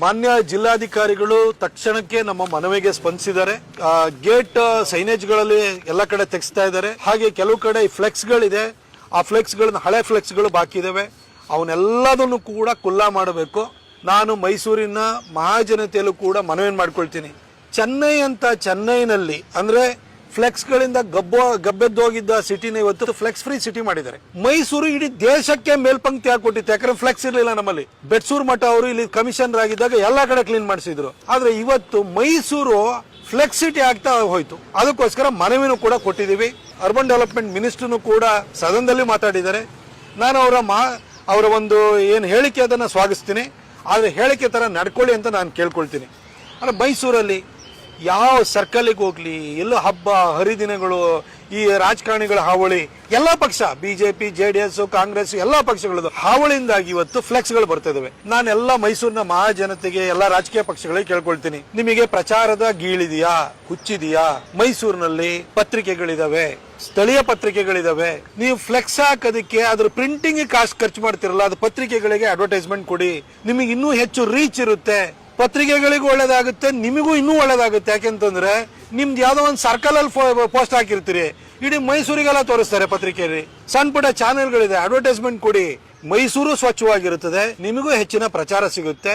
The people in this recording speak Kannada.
ಮಾನ್ಯ ಜಿಲ್ಲಾಧಿಕಾರಿಗಳು ತಕ್ಷಣಕ್ಕೆ ನಮ್ಮ ಮನವಿಗೆ ಸ್ಪಂದಿಸಿದ್ದಾರೆ. ಗೇಟ್ ಸೈನೇಜ್ಗಳಲ್ಲಿ ಎಲ್ಲ ಕಡೆ ತೆಗೆಸ್ತಾ ಇದ್ದಾರೆ. ಹಾಗೆ ಕೆಲವು ಕಡೆ ಫ್ಲೆಕ್ಸ್ ಗಳಿದೆ, ಆ ಫ್ಲೆಕ್ಸ್ ಗಳನ್ನ ಹಳೆ ಫ್ಲೆಕ್ಸ್ ಗಳು ಬಾಕಿ ಇದಾವೆ, ಅವನ್ನೆಲ್ಲದನ್ನು ಕೂಡ ಕುಲ್ಲಾ ಮಾಡಬೇಕು. ನಾನು ಮೈಸೂರಿನ ಮಹಾಜನತೆಯಲ್ಲೂ ಕೂಡ ಮನವಿ ಮಾಡ್ಕೊಳ್ತೀನಿ. ಚೆನ್ನೈನಲ್ಲಿ ಅಂದ್ರೆ ಫ್ಲೆಕ್ಸ್ ಗಳಿಂದ ಗಬ್ಬೆದ್ದೋಗಿದ್ದ ಸಿಟಿನ ಇವತ್ತು ಫ್ಲೆಕ್ಸ್ ಫ್ರೀ ಸಿಟಿ ಮಾಡಿದ್ದಾರೆ. ಮೈಸೂರು ಇಡೀ ದೇಶಕ್ಕೆ ಮೇಲ್ಪಂಕ್ತಿ ಹಾಕೊಟ್ಟಿತ್ತು, ಯಾಕಂದ್ರೆ ಫ್ಲೆಕ್ಸ್ ಇರಲಿಲ್ಲ ನಮ್ಮಲ್ಲಿ. ಬೆಟ್ಸೂರ್ ಮಠ ಅವರು ಇಲ್ಲಿ ಕಮಿಷನರ್ ಆಗಿದ್ದಾಗ ಎಲ್ಲಾ ಕಡೆ ಕ್ಲೀನ್ ಮಾಡಿಸಿದ್ರು. ಆದ್ರೆ ಇವತ್ತು ಮೈಸೂರು ಫ್ಲೆಕ್ಸ್ ಸಿಟಿ ಆಗ್ತಾ ಹೋಯ್ತು. ಅದಕ್ಕೋಸ್ಕರ ಮನವಿನೂ ಕೂಡ ಕೊಟ್ಟಿದ್ದೀವಿ. ಅರ್ಬನ್ ಡೆವಲಪ್ಮೆಂಟ್ ಮಿನಿಸ್ಟರ್ನು ಕೂಡ ಸದನದಲ್ಲಿ ಮಾತಾಡಿದ್ದಾರೆ. ನಾನು ಅವರ ಒಂದು ಏನು ಹೇಳಿಕೆ ಅದನ್ನ ಸ್ವಾಗತಿಸ್ತೀನಿ. ಆದ್ರೆ ಹೇಳಿಕೆ ತರ ನಡ್ಕೊಳ್ಳಿ ಅಂತ ನಾನು ಕೇಳ್ಕೊಳ್ತೀನಿ. ಅಂದ್ರೆ ಮೈಸೂರಲ್ಲಿ ಯಾವ ಸರ್ಕಲ್ಗೆ ಹೋಗ್ಲಿ, ಎಲ್ಲೋ ಹಬ್ಬ ಹರಿದಿನಗಳು, ಈ ರಾಜಕಾರಣಿಗಳ ಹಾವಳಿ, ಎಲ್ಲಾ ಪಕ್ಷ ಬಿಜೆಪಿ JDS ಕಾಂಗ್ರೆಸ್ ಎಲ್ಲಾ ಪಕ್ಷಗಳದ್ದು ಹಾವಳಿಯಿಂದಾಗಿ ಇವತ್ತು ಫ್ಲೆಕ್ಸ್ ಗಳು ಬರ್ತಾ ಇದಾವೆ. ನಾನೆಲ್ಲ ಮೈಸೂರಿನ ಮಹಾಜನತೆಗೆ ಎಲ್ಲಾ ರಾಜಕೀಯ ಪಕ್ಷಗಳಿಗೆ ಕೇಳ್ಕೊಳ್ತೀನಿ, ನಿಮಗೆ ಪ್ರಚಾರದ ಗೀಳಿದೆಯಾ, ಹುಚ್ಚಿದೆಯಾ? ಮೈಸೂರಿನಲ್ಲಿ ಪತ್ರಿಕೆಗಳಿದಾವೆ, ಸ್ಥಳೀಯ ಪತ್ರಿಕೆಗಳಿದಾವೆ. ನೀವು ಫ್ಲೆಕ್ಸ್ ಹಾಕೋದಕ್ಕೆ ಅದ್ರ ಪ್ರಿಂಟಿಂಗ್ ಕಾಸ್ಟ್ ಖರ್ಚು ಮಾಡ್ತಿರಲ್ಲ, ಅದು ಪತ್ರಿಕೆಗಳಿಗೆ ಅಡ್ವರ್ಟೈಸ್ಮೆಂಟ್ ಕೊಡಿ, ನಿಮಗೆ ಇನ್ನೂ ಹೆಚ್ಚು ರೀಚ್ ಇರುತ್ತೆ. ಪತ್ರಿಕೆಗಳಿಗೂ ಒಳ್ಳೇದಾಗುತ್ತೆ, ನಿಮಗೂ ಇನ್ನೂ ಒಳ್ಳೇದಾಗುತ್ತೆ. ಯಾಕೆಂತಂದ್ರೆ ನಿಮ್ದು ಯಾವ್ದೋ ಒಂದು ಸರ್ಕಲ್ ಅಲ್ಲಿ ಪೋಸ್ಟ್ ಹಾಕಿರ್ತೀರಿ, ಇಡೀ ಮೈಸೂರಿಗೆಲ್ಲ ತೋರಿಸ್ತಾರೆ ಪತ್ರಿಕೆಯಲ್ಲಿ. ಸಣ್ಣ ಪುಟ್ಟ ಚಾನೆಲ್ಗಳಿದೆ, ಅಡ್ವರ್ಟೈಸ್ಮೆಂಟ್ ಕೊಡಿ. ಮೈಸೂರು ಸ್ವಚ್ಛವಾಗಿರುತ್ತದೆ, ನಿಮಗೂ ಹೆಚ್ಚಿನ ಪ್ರಚಾರ ಸಿಗುತ್ತೆ.